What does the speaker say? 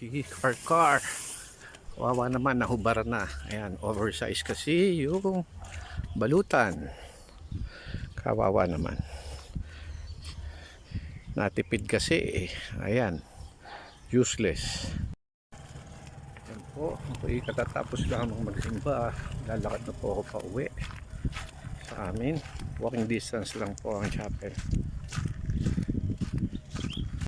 si SuperCarCar. Kawawa naman, nahubaran na. Ayan, oversize kasi yung balutan. Kawawa naman. Natipid kasi eh. Ayan, useless. Ayan po, ako'y katatapos lang magsimba. Lalakad na po ako pa uwi sa amin. Walking distance lang po ang chapel.